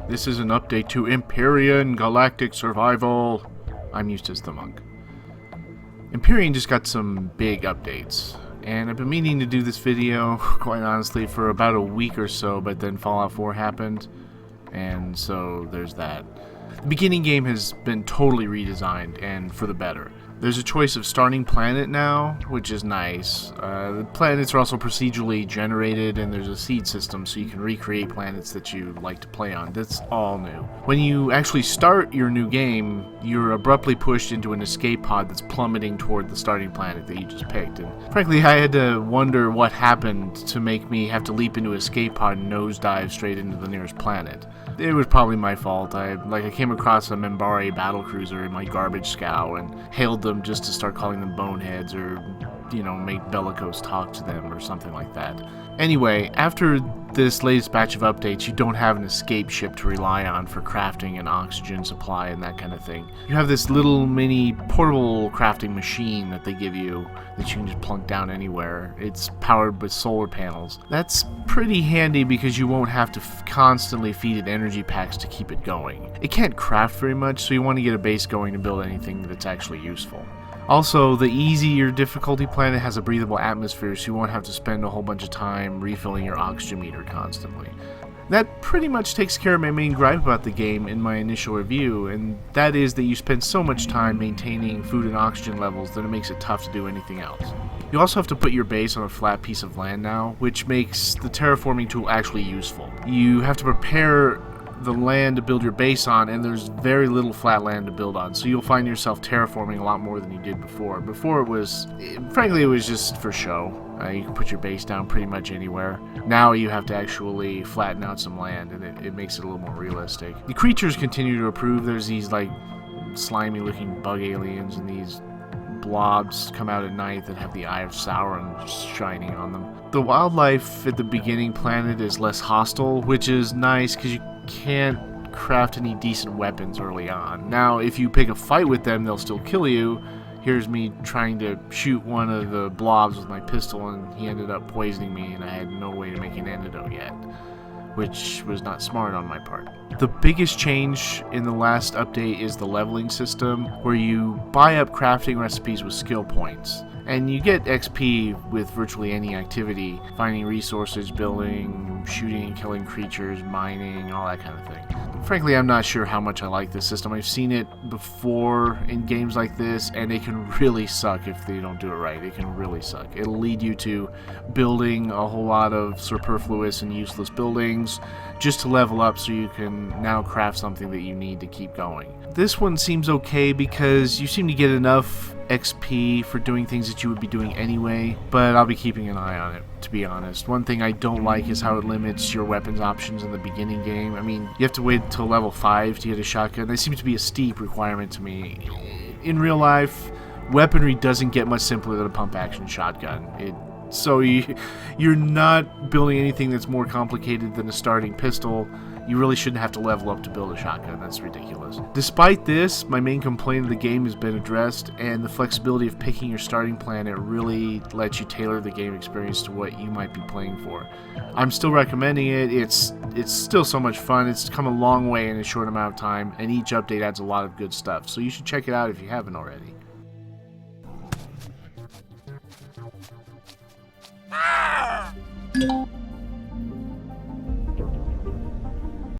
This is an update to Empyrion Galactic Survival. I'm Eustace the Monk. Empyrion just got some big updates, and I've been meaning to do this video, quite honestly, for about a week or so, but then Fallout 4 happened, and so there's that. The beginning game has been totally redesigned, and for the better. There's a choice of starting planet now, which is nice. The planets are also procedurally generated, and there's a seed system so you can recreate planets that you like to play on. That's all new. When you actually start your new game, you're abruptly pushed into an escape pod that's plummeting toward the starting planet that you just picked. And frankly, I had to wonder what happened to make me have to leap into an escape pod and nosedive straight into the nearest planet. It was probably my fault. I came across a Membari battlecruiser in my garbage scow and hailed them just to start calling them boneheads or, make Bellicose talk to them or something like that. Anyway, after this latest batch of updates, you don't have an escape ship to rely on for crafting and oxygen supply and that kind of thing. You have this little mini portable crafting machine that they give you that you can just plunk down anywhere. It's powered with solar panels. That's pretty handy because you won't have to constantly feed it energy packs to keep it going. It can't craft very much, so you want to get a base going to build anything that's actually useful. Also, the easier difficulty planet has a breathable atmosphere, so you won't have to spend a whole bunch of time refilling your oxygen meter constantly. That pretty much takes care of my main gripe about the game in my initial review, and that is that you spend so much time maintaining food and oxygen levels that it makes it tough to do anything else. You also have to put your base on a flat piece of land now, which makes the terraforming tool actually useful. You have to prepare the land to build your base on, and there's very little flat land to build on, so you'll find yourself terraforming a lot more than you did before. Before it was just for show. You can put your base down pretty much anywhere. Now you have to actually flatten out some land, and it makes it a little more realistic. The creatures continue to improve. There's these slimy looking bug aliens and these blobs come out at night that have the Eye of Sauron shining on them. The wildlife at the beginning planet is less hostile, which is nice because you can't craft any decent weapons early on. Now, if you pick a fight with them, they'll still kill you. Here's me trying to shoot one of the blobs with my pistol, and he ended up poisoning me, and I had no way to make an antidote yet, which was not smart on my part. The biggest change in the last update is the leveling system, where you buy up crafting recipes with skill points. And you get XP with virtually any activity, finding resources, building, shooting and killing creatures, mining, all that kind of thing. Frankly, I'm not sure how much I like this system. I've seen it before in games like this, and it can really suck if they don't do it right. It can really suck. It'll lead you to building a whole lot of superfluous and useless buildings just to level up so you can now craft something that you need to keep going. This one seems okay because you seem to get enough XP for doing things that you would be doing anyway, but I'll be keeping an eye on it, to be honest. One thing I don't like is how it limits your weapons options in the beginning game. I mean, you have to wait until level 5 to get a shotgun. That seems to be a steep requirement to me. In real life, weaponry doesn't get much simpler than a pump-action shotgun. So you're not building anything that's more complicated than a starting pistol. You really shouldn't have to level up to build a shotgun. That's ridiculous. Despite this, my main complaint of the game has been addressed, and the flexibility of picking your starting planet really lets you tailor the game experience to what you might be playing for. I'm still recommending it. It's still so much fun. It's come a long way in a short amount of time, and each update adds a lot of good stuff. So you should check it out if you haven't already. Ah!